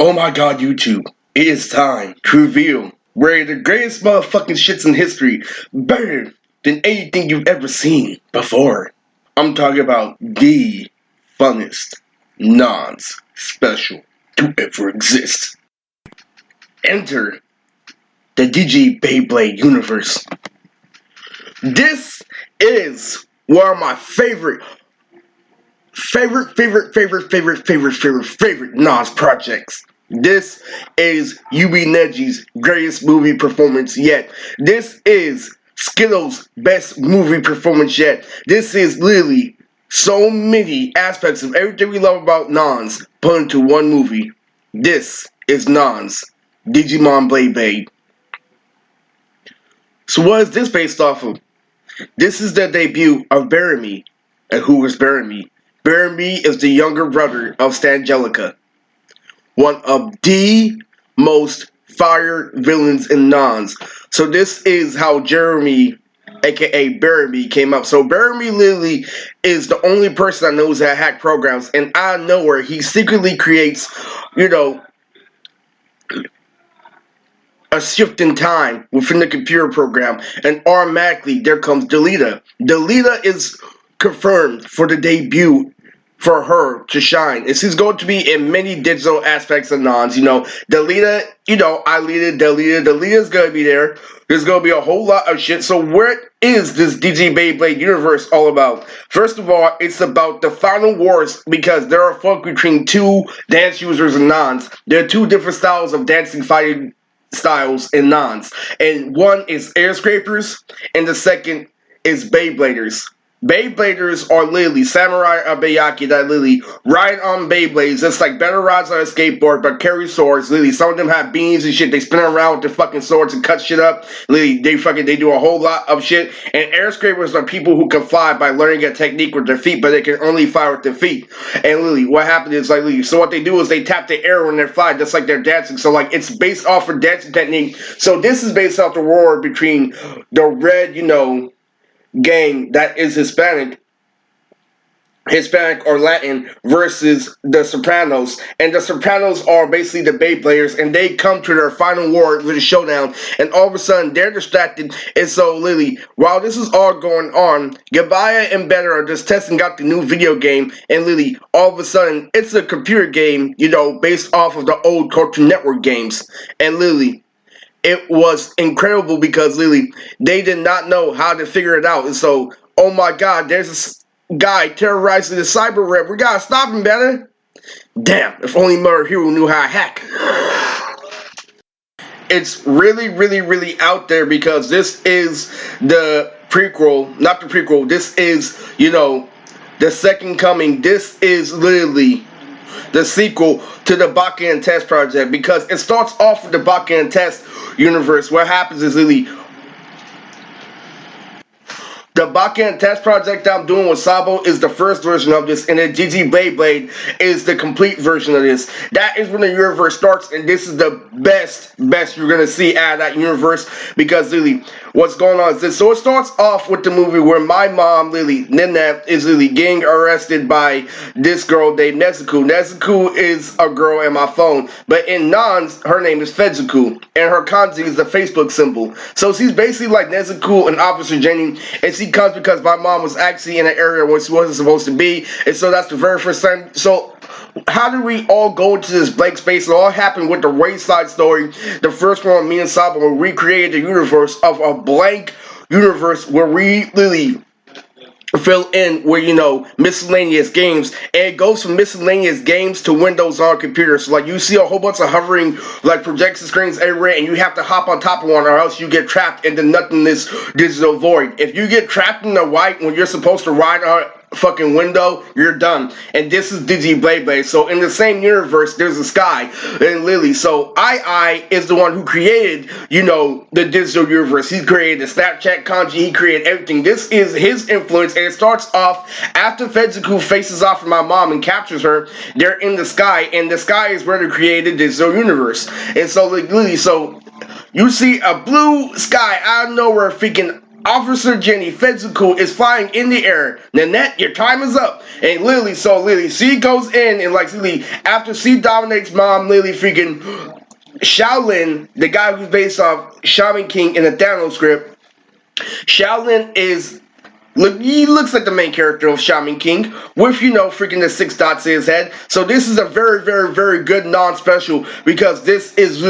Oh my god, YouTube. It is time to reveal where the greatest motherfucking shits in history better than anything you've ever seen before. I'm talking about the funnest Nonz special to ever exist. Enter the DG Beyblade universe. This is one of my favorite Nonz projects. This is UB Neji's greatest movie performance yet. This is Skittles' best movie performance yet. This is literally so many aspects of everything we love about Nonz put into one movie. This is Nonz, Digimon Beyblade. So what is this based off of? This is the debut of Baramy. And who is Baramy? Baramy is the younger brother of Stangelica, one of the most fire villains in Nonz. So this is how Jeremy, aka Baramy, came up. So Baramy literally is the only person that knows how to hack programs, and out of nowhere he secretly creates, a shift in time within the computer program, and automatically there comes Delita. Delita is confirmed for the debut for her to shine. She's going to be in many digital aspects of Nonz. Delita, Delita's going to be there. There's going to be a whole lot of shit. So what is this DG Beyblade universe all about? First of all, it's about the final wars, because there are folk between two dance users in Nonz. There are two different styles of dancing fighting styles in Nonz. And one is air scrapers, and the second is Beybladers. Beybladers are literally samurai abayaki that literally ride on Beyblades. It's like better rides on a skateboard, but carry swords. Literally, some of them have beans and shit. They spin around with their fucking swords and cut shit up. Literally, they do a whole lot of shit. And air scrapers are people who can fly by learning a technique with their feet, but they can only fly with their feet. And literally, what happens is so what they do is they tap the air when they're flying, just like they're dancing. So it's based off of dancing technique. So this is based off the war between the red, gang that is Hispanic or Latin versus the Sopranos. And the Sopranos are basically the Beybladers, and they come to their final war with a showdown, and all of a sudden they're distracted. And so literally, while this is all going on, Gabaya and Better are just testing out the new video game, and literally all of a sudden it's a computer game, based off of the old Cartoon Network games. And literally it was incredible because literally they did not know how to figure it out. And so, oh my god, there's this guy terrorizing the cyber web. We gotta stop him, better. Damn, if only Mother Hero knew how to hack. It's really out there, because this is the prequel, not the prequel, this is, the second coming. This is literally the sequel to the Baka and Test project, because it starts off with the Baka and Test universe. What happens is literally the Baka and Test project that I'm doing with Sabo is the first version of this, and the DG Beyblade is the complete version of this. That is when the universe starts, and this is the best you're gonna see out of that universe, because literally what's going on is this. So it starts off with the movie where my mom, Lily, Nina, is literally getting arrested by this girl named Nezuko. Nezuko is a girl in my phone, but in Nonz, her name is Fedzuko, and her kanji is the Facebook symbol. So she's basically like Nezuko and Officer Jenny, and she comes because my mom was actually in an area where she wasn't supposed to be, and so that's the very first time. So how did we all go into this blank space? It all happened with the Wayside story. The first one, me and Sabo recreated the universe of a blank universe where we literally fill in with, miscellaneous games, and it goes from miscellaneous games to Windows on computers. So you see a whole bunch of hovering projection screens everywhere, and you have to hop on top of one, or else you get trapped in the nothingness digital void. If you get trapped in the white when you're supposed to ride on fucking window, you're done. And this is Digi Beyblade. So in the same universe, there's a Sky and Lily. So I is the one who created, the digital universe. He created the Snapchat kanji. He created everything. This is his influence, and it starts off after Fedzuko faces off with my mom and captures her. They're in the Sky, and the Sky is where they created the digital universe. And so Lily, so you see a blue sky out of nowhere, freaking Officer Jenny Fetsuku is flying in the air. Nanette, your time is up. And Lily, so Lily, she goes in and like Lily, after she dominates mom, Lily freaking Shaolin, the guy who's based off Shaman King in the Thanos script. Shaolin is he looks like the main character of Shaman King, with freaking the 6 dots in his head. So this is a very, very, very good non-special because this is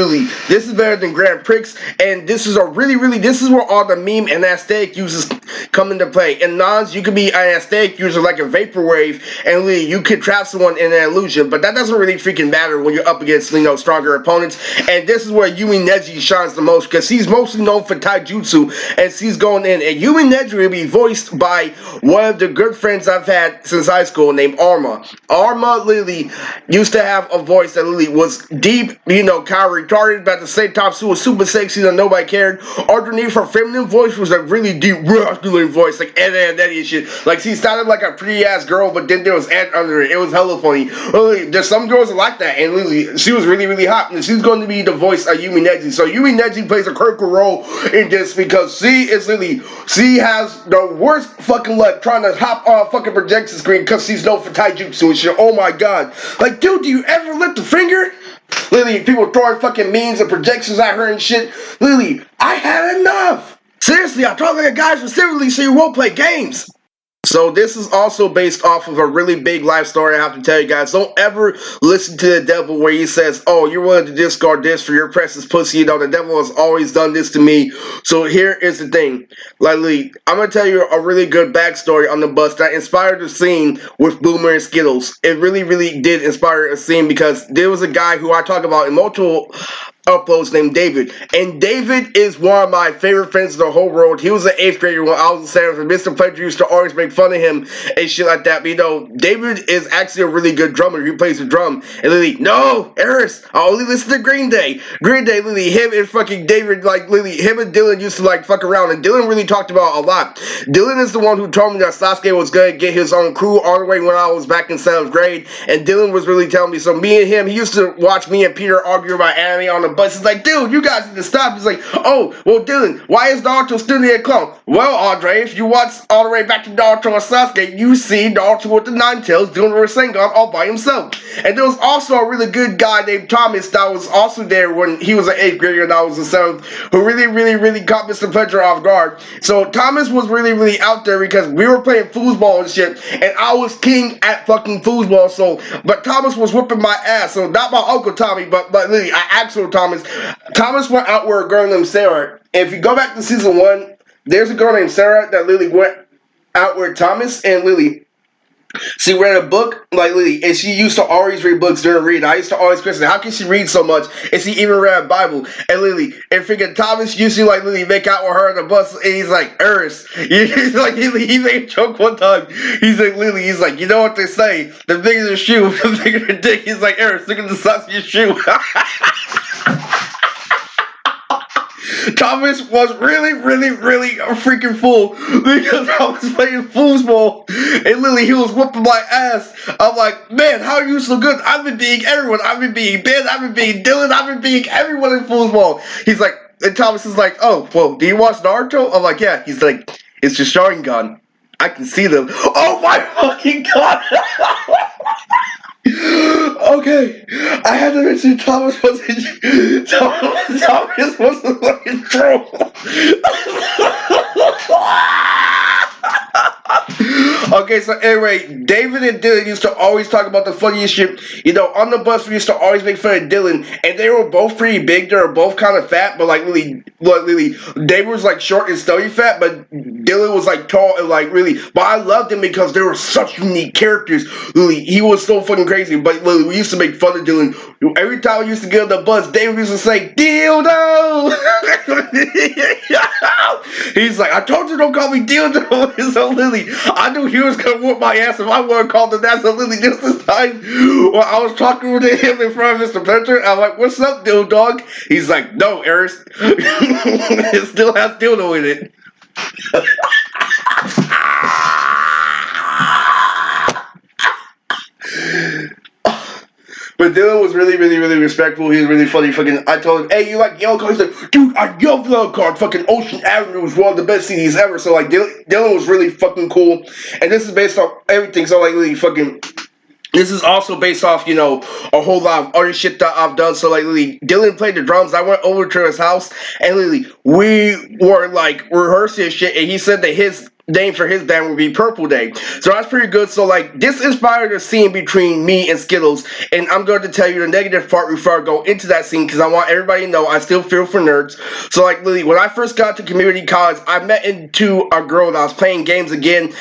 better than Grand Prix, and this is this is where all the meme and aesthetic uses come into play. In Nonz, you could be an aesthetic user like a vaporwave, and you could trap someone in an illusion, but that doesn't really freaking matter when you're up against stronger opponents. And this is where Yumi Neji shines the most because he's mostly known for taijutsu, and she's going in, and Yumi Neji will be voiced by one of the good friends I've had since high school named Arma. Arma Lily used to have a voice that Lily was deep, kind of retarded, but at the same time she was super sexy that nobody cared. Underneath her feminine voice was a really deep, masculine voice, like Eddie and shit. Like she sounded like a pretty ass girl, but then there was Ed under it. It was hella funny. Lily, there's some girls that like that, and Lily, she was really, really hot, and she's going to be the voice of Yumi Neji. So Yumi Neji plays a critical role in this because she is Lily. She has the worst fucking luck trying to hop on a fucking projection screen because she's known for taijutsu and shit. Oh my god. Like, dude, do you ever lift a finger? Lily, people throwing fucking memes and projections at her and shit. Lily, I had enough. Seriously, I talk like a guy specifically so you won't play games. So this is also based off of a really big life story I have to tell you guys. Don't ever listen to the devil where he says, oh, you're willing to discard this for your precious pussy. The devil has always done this to me. So here is the thing. Like, I'm going to tell you a really good backstory on the bus that inspired the scene with Boomer and Skittles. It really, really did inspire a scene because there was a guy who I talk about in multiple uploads named David, and David is one of my favorite friends in the whole world. He was an 8th grader when I was in 7th, and Mr. Pledger used to always make fun of him and shit like that. But David is actually a really good drummer. He plays the drum. And Lily, no, Eris, I only listen to Green Day. Green Day, Lily, him and fucking David, like Lily, him and Dylan used to like fuck around, and Dylan really talked about a lot. Dylan is the one who told me that Sasuke was gonna get his own crew all the way when I was back in 7th grade, and Dylan was really telling me. So me and him, he used to watch me and Peter argue about anime on the bus. He's like, dude, you guys need to stop. He's like, oh, well, Dylan, why is Naruto still in a clone? Well, Andre, if you watch all the way back to Naruto and Sasuke, you see Naruto with the 9 tails doing the Rasengan all by himself. And there was also a really good guy named Thomas that was also there when he was an 8th grader and I was a 7th, who really, really, really caught Mr. Pledger off guard. So Thomas was really, really out there because we were playing foosball and shit, and I was king at fucking foosball. So, but Thomas was whipping my ass. So not my Uncle Tommy, but Lily, actual Thomas. Thomas went out with a girl named Sarah. And if you go back to season 1, there's a girl named Sarah that Lily went out with Thomas, and Lily, she read a book, like Lily, and she used to always read books during reading. I used to always question, how can she read so much? And she even read a Bible. And Lily, and freaking Thomas used to like Lily make out with her on the bus, and he's like, Eris. He's like, he made a joke one time. He's like, Lily, he's like, you know what they say? The bigger the shoe, the bigger the dick. He's like, Eris, look at the size of your shoe. Thomas was really, really, really a freaking fool because I was playing foosball and Lily, he was whooping my ass. I'm like, man, how are you so good? I've been beating everyone. I've been beating Ben. I've been beating Dylan. I've been beating everyone in foosball. He's like, and Thomas is like, oh, well, do you watch Naruto? I'm like, yeah. He's like, it's your Sharingan. I can see them. Oh my fucking god! Okay, I had to mention Thomas was a fucking troll. Okay, so anyway, David and Dylan used to always talk about the funniest shit. On the bus we used to always make fun of Dylan, and they were both pretty big. They were both kind of fat, but like really, David was like short and stubby fat, but Dylan was like tall and like really. But I loved him because they were such unique characters. Lily, he was so fucking crazy. But Lily, we used to make fun of Dylan. Every time we used to get on the bus, David used to say, "Dildo." He's like, I told you don't call me Dildo. So Lily, I knew he was gonna whoop my ass if I would have called him that. So Lily, just this time when I was talking to him in front of Mr. Pledger, I'm like, what's up, dildo dog? He's like, no, Eris. It still has dildo in it. But Dylan was really, really, really respectful. He was really funny. Fucking, I told him, hey, you like Yellow Card? He's like, dude, I love Yellow Card. Fucking Ocean Avenue was one of the best CDs ever. So like, Dylan was really fucking cool. And this is based off everything. So like, really fucking. This is also based off, you know, a whole lot of other shit that I've done. So, like, literally, Dylan played the drums. I went over to his house, and literally, we were, like, rehearsing shit, and he said that his name for his band would be Purple Day. So that's pretty good. So, like, this inspired a scene between me and Skittles, and I'm going to tell you the negative part before I go into that scene, because I want everybody to know I still feel for nerds. So, like, literally, when I first got to community college, I met into a girl that I was playing games again.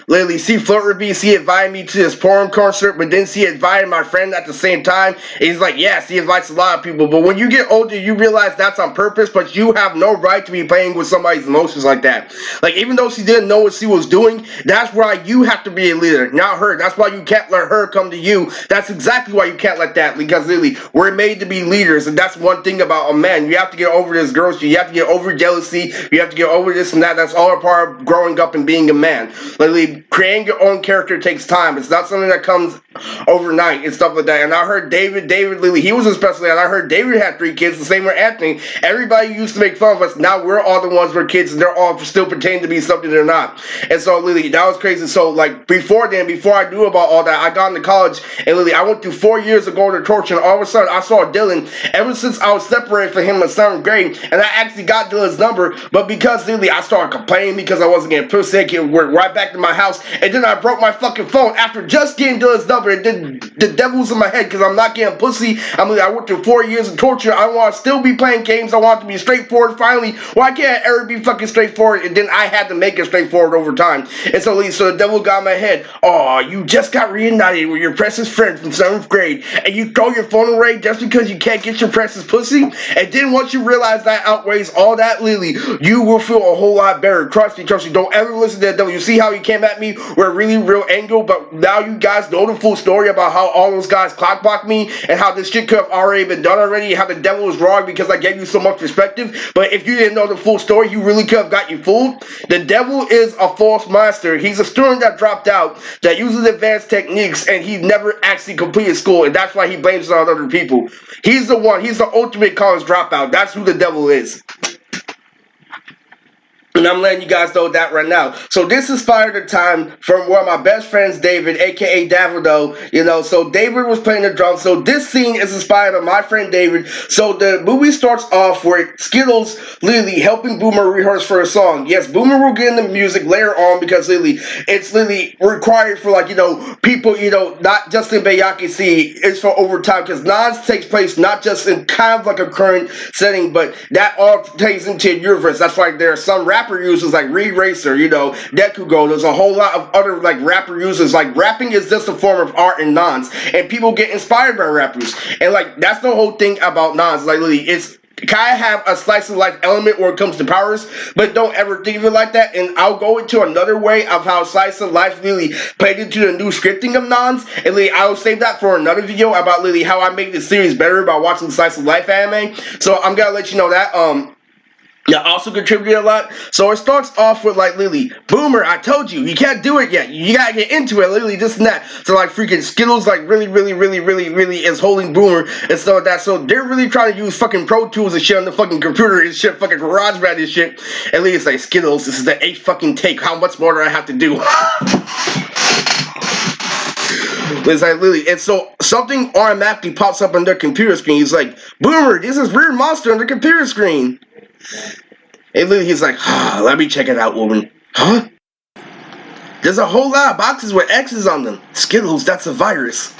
Literally, she flirted with me, she invited me to this porn concert, but then she invited my friend at the same time. And he's like, yeah, she invites a lot of people, but when you get older, you realize that's on purpose, but you have no right to be playing with somebody's emotions like that. Like, even though she didn't know what she was doing, that's why you have to be a leader, not her. That's why you can't let her come to you. That's exactly why you can't let that, because really, we're made to be leaders, and that's one thing about a man. You have to get over this girl shit. You have to get over jealousy. You have to get over this and that. That's all a part of growing up and being a man. Literally, creating your own character takes time. It's not something that comes overnight and stuff like that. And I heard David Lily, he was especially, and I heard David had 3 kids, the same with Anthony. Everybody used to make fun of us. Now we're all the ones with kids, and they're all still pretending to be something they're not. And so, Lily, that was crazy. So, like, before I knew about all that, I got into college, and Lily, I went through 4 years of going to church, and all of a sudden, I saw Dylan. Ever since I was separated from him in 7th grade, and I actually got Dylan's number, but because, Lily, I started complaining because I wasn't getting pussy, I went right back to my house, and then I broke my fucking phone after just getting Dylan's number, and then the devil's in my head because I'm not getting pussy. I mean, I went through 4 years of torture. I want to still be playing games. I want to be straightforward. Finally, why can't I ever be fucking straightforward? And then I had to make it straightforward over time. And so the devil got in my head. Oh, you just got reunited with your precious friend from 7th grade, and you throw your phone away just because you can't get your precious pussy? And then once you realize that outweighs all that, Lily, you will feel a whole lot better. Trust me. Don't ever listen to that devil. You see how he came at me with a really real angle, but now you guys know the full story about how all those guys clockblocked me and how this shit could have already been done already, how the devil was wrong because I gave you so much perspective. But if you didn't know the full story, you really could have got you fooled. The devil is a false master. He's a student that dropped out, that uses advanced techniques, and he never actually completed school, and that's why he blames it on other people. He's the ultimate college dropout. That's who the devil is. And I'm letting you guys know that right now. So this inspired a time from one of my best friends, David, a.k.a. Davido. You know, so David was playing the drums. So this scene is inspired by my friend David. So the movie starts off with Skittles literally helping Boomer rehearse for a song. Yes, Boomer will get into music later on because literally it's literally required for, like, you know, people, you know, not just in Bayaki C, it's for overtime because Nonz takes place not just in kind of like a current setting, but that all takes into a universe. That's why there are some rapper users like Reed Racer, you know, Dekugo. There's a whole lot of other like rapper users. Like, rapping is just a form of art in Nonz, and people get inspired by rappers. And like, that's the whole thing about Nonz. Like, literally, it's kind of have a slice of life element where it comes to powers, but don't ever think of it like that. And I'll go into another way of how slice of life really played into the new scripting of Nonz, and literally, I'll save that for another video about literally how I make this series better by watching the slice of life anime. So I'm gonna let you know that. Yeah, also contributed a lot. So it starts off with like Lily, Boomer, I told you, you can't do it yet. You gotta get into it, Lily, this and that. So like freaking Skittles like really is holding Boomer and stuff like that. So they're really trying to use fucking Pro Tools and shit on the fucking computer and shit, fucking GarageBand and shit. And Lily's like, Skittles, this is the 8th fucking take. How much more do I have to do? It's like Lily, and so something automatically pops up on their computer screen. He's like, Boomer, this is weird monster on the computer screen. And Lily, he's like, let me check it out, woman. Huh? There's a whole lot of boxes with X's on them. Skittles, that's a virus.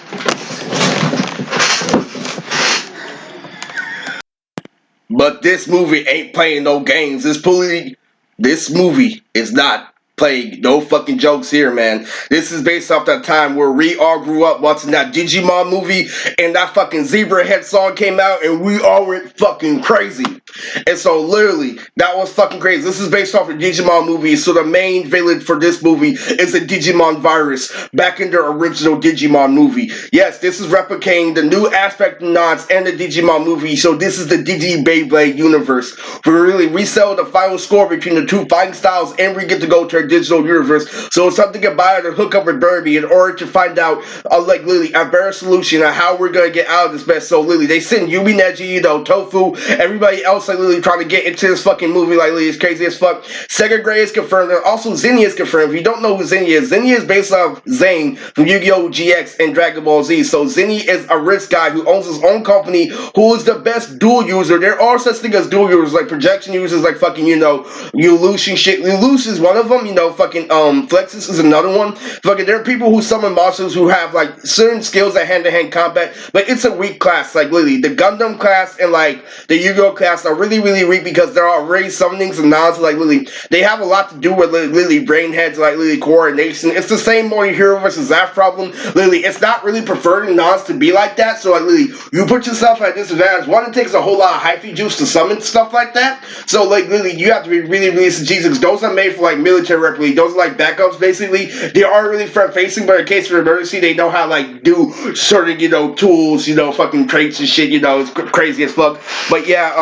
But this movie ain't playing no games. This movie is not playing no fucking jokes here, man. This is based off that time where we all grew up watching that Digimon movie and that fucking Zebra Head song came out and we all went fucking crazy. And so literally, that was fucking crazy. This is based off a Digimon movie, so the main villain for this movie is the Digimon virus back in the original Digimon movie. Yes, this is replicating the new aspect of Nonz and the Digimon movie, so this is the Digi Beyblade universe. We really resell the final score between the two fighting styles, and we get to go to a digital universe. So it's something about to hook up with Burby in order to find out, like literally, a better solution on how we're gonna get out of this mess. So literally, they send Yumi Neji, Tofu, everybody else like literally trying to get into this fucking movie like literally it's crazy as fuck. Second grade is confirmed, and also Zinnia is confirmed. If you don't know who Zinnia is based off Zane from Yu-Gi-Oh! GX and Dragon Ball Z. So Zinnia is a rich guy who owns his own company, who is the best dual user. There are such things as dual users, like projection users, like fucking, Elution shit. Eluce is one of them, fucking Flexus is another one. Fucking there are people who summon monsters who have like certain skills at hand-to-hand combat, but it's a weak class. Like literally, the Gundam class and like the Yu-Gi-Oh! Class are really, really weak because they're already summonings and Nonz, like literally, they have a lot to do with literally brain heads, like literally coordination. It's the same Morning Hero versus Zaf problem. Literally, it's not really preferred in Nonz to be like that. So like literally, you put yourself at disadvantage. One, it takes a whole lot of hyphy juice to summon stuff like that. So like literally, you have to be really, really strategic. Those are made for like military replies. Those are like backups basically. They are really front facing, but in case of emergency, they know how to like do certain tools, fucking traits and shit. It's crazy as fuck. But yeah,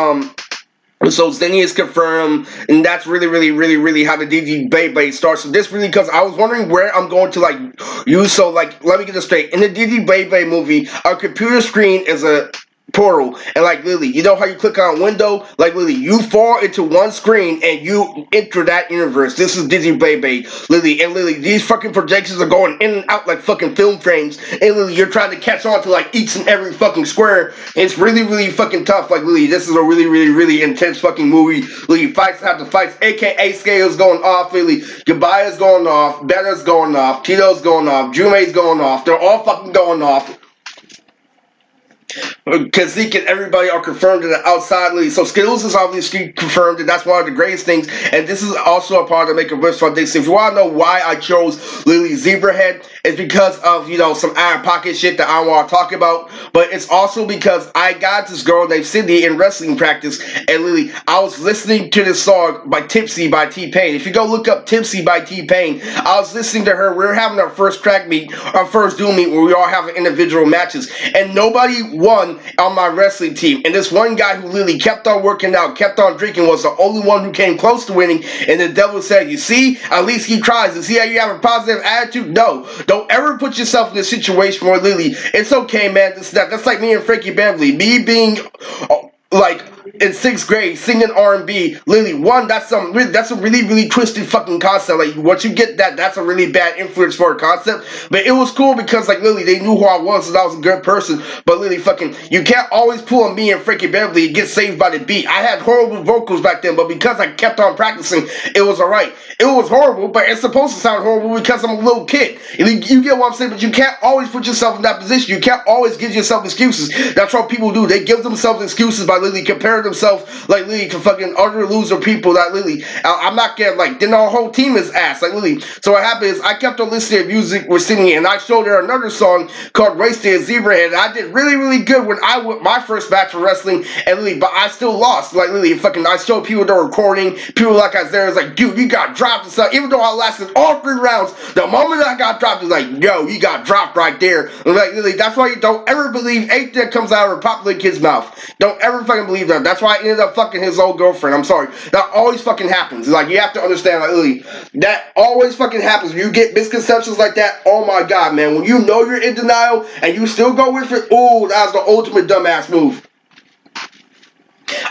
so Zenny is confirmed, and that's really, really, really, really how the DG Beyblade starts. So this really, because I was wondering where I'm going to like use. So like, let me get this straight. In the DG Beyblade movie, our computer screen is a portal, and like literally, you know how you click on a window, like literally you fall into one screen and you enter that universe. This is Digi Beyblade, literally, and literally these fucking projections are going in and out like fucking film frames, and literally you're trying to catch on to like each and every fucking square. It's really, really fucking tough. Like literally, this is a really, really, really intense fucking movie. Literally, fights after fights, aka scales going off. Literally, Gabaya's going off, Betta's going off, Tito's going off, Jume's going off. They're all fucking going off. Kazik and everybody are confirmed in the outside league. So Skittles is obviously confirmed, and that's one of the greatest things. And this is also a part of Make a Wish Foundation. If you want to know why I chose Lily Zebrahead, it's because of, some Iron Pocket shit that I want to talk about. But it's also because I got this girl named Cindy in wrestling practice, and Lily, I was listening to this song by Tipsy by T-Pain. If you go look up Tipsy by T-Pain, I was listening to her. We were having our first track meet, our first duel meet, where we all have individual matches, and nobody won on my wrestling team. And this one guy who literally kept on working out, kept on drinking, was the only one who came close to winning. And the devil said, "You see, at least he tries. You see how you have a positive attitude? No, don't ever put yourself in a situation where literally, it's okay, man. That's like me and Frankie Beverly. Me being like in 6th grade singing R&B. Literally, one, that's a really, really twisted fucking concept. Like, once you get that, that's a really bad influence for a concept. But it was cool because, like, literally, they knew who I was, and I was a good person. But literally, fucking, you can't always pull on me and Frankie Beverly and get saved by the beat. I had horrible vocals back then, but because I kept on practicing, it was alright. It was horrible, but it's supposed to sound horrible because I'm a little kid. You get what I'm saying? But you can't always put yourself in that position. You can't always give yourself excuses. That's what people do. They give themselves excuses by literally comparing themselves, like, literally to fucking other loser people that literally, I'm not getting, like, then our whole team is ass. Like, literally. So what happened is I kept on listening to music, we're singing, and I showed her another song called Race Day and Zebrahead, and I did really, really good when I went my first match for wrestling, and literally, but I still lost. Like, literally, fucking, I showed people that were recording, people like Isaiah was like, dude, you got dropped and stuff. Even though I lasted all 3 rounds, the moment I got dropped, it was like, yo, you got dropped right there. And like, literally, that's why you don't ever believe anything that comes out of a popular kid's mouth. Don't ever fucking believe that. That's why I ended up fucking his old girlfriend. I'm sorry. That always fucking happens. Like, you have to understand, like, literally, that always fucking happens. When you get misconceptions like that, oh my god, man. When you know you're in denial and you still go with it, ooh, that's the ultimate dumbass move.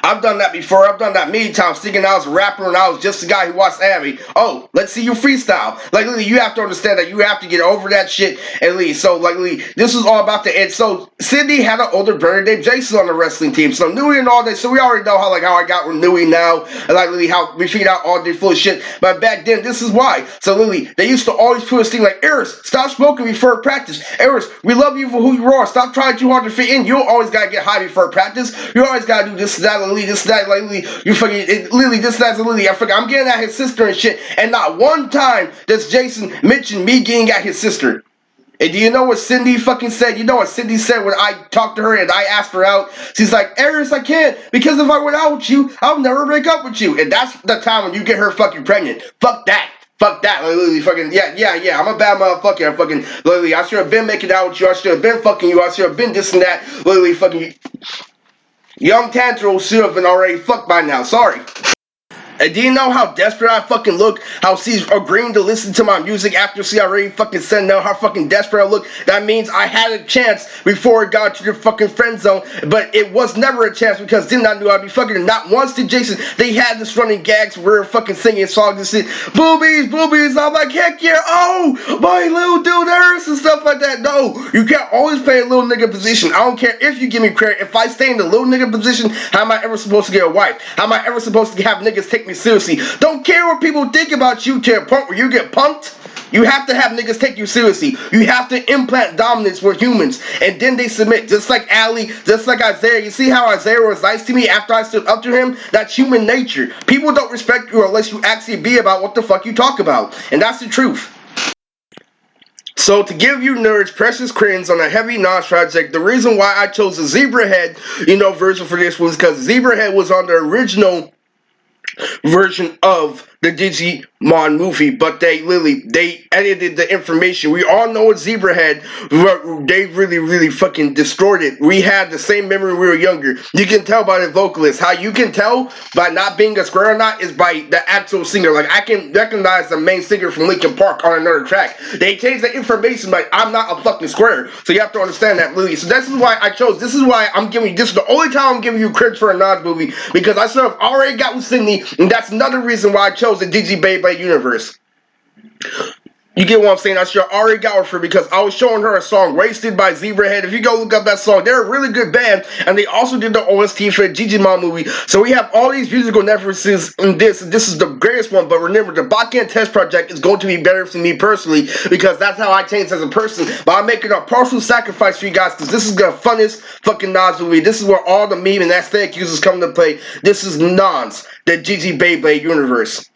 I've done that before. I've done that many times, thinking I was a rapper and I was just a guy who watched anime. Oh, let's see you freestyle. Like, literally, you have to understand that you have to get over that shit at least. So, like, literally, this is all about the end. So, Cindy had an older brother named Jason on the wrestling team. So, Nui and all that. So, we already know how I got with Nui now. And, like, literally, how we figured out all day full of shit. But back then, this is why. So, literally, they used to always put us thing like, Eris, stop smoking before practice. Eris, we love you for who you are. Stop trying too hard to fit in. You always gotta get high before practice. You always gotta do this, that, literally, this, that, like, literally, you fucking, literally, this, that's literally, I'm getting at his sister and shit, and not one time does Jason mention me getting at his sister. And do you know what Cindy fucking said? You know what Cindy said when I talked to her and I asked her out? She's like, Eris, I can't, because if I went out with you, I'll never break up with you. And that's the time when you get her fucking pregnant. Fuck that. Fuck that. Like, literally fucking, yeah. I'm a bad motherfucker. Literally, I should have been making out with you. I should have been fucking you. I should have been this and that. Literally fucking, young Tantril should have been already fucked by now. Sorry. And do you know how desperate I fucking look? How she's agreeing to listen to my music after she already fucking said no? How fucking desperate I look? That means I had a chance before it got to the fucking friend zone, but it was never a chance because then I knew I'd be fucking. Not once did Jason. They had this running gags where we were fucking singing songs and shit. Boobies. I'm like, heck yeah. Oh, my little dude Eris and stuff like that. No, you can't always play a little nigga position. I don't care if you give me credit. If I stay in the little nigga position, how am I ever supposed to get a wife? How am I ever supposed to have niggas take me seriously? Don't care what people think about you to a point where you get punked. You have to have niggas take you seriously. You have to implant dominance with humans, and then they submit. Just like Ali, just like Isaiah. You see how Isaiah was nice to me after I stood up to him? That's human nature. People don't respect you unless you actually be about what the fuck you talk about, and that's the truth. So to give you nerds precious credits on a heavy Nonz project, the reason why I chose the Zebra Head, version for this was because Zebra Head was on the original version of the Digimon movie, but they edited the information. We all know it's Zebrahead. They really fucking destroyed it. We had the same memory when we were younger. You can tell by the vocalist. How you can tell by not being a square or not is by the actual singer. Like, I can recognize the main singer from Linkin Park on another track. They changed the information, but I'm not a fucking square. So you have to understand that, really. So this is why I chose. This is why I'm giving you, this is the only time I'm giving you credit for a Nonz movie, because I sort of already got with Sydney, and that's another reason why I chose the Digibeyblade universe. You get what I'm saying? I should have already got with her because I was showing her a song, Wasted by Zebrahead. If you go look up that song, they're a really good band, and they also did the OST for the Digimon movie. So we have all these musical references in this, and this is the greatest one. But remember, the Bakken Test Project is going to be better for me personally, because that's how I change as a person. But I'm making a partial sacrifice for you guys, because this is the funnest fucking Nonz movie. This is where all the meme and aesthetic uses come to play. This is Nonz, the Digibeyblade universe.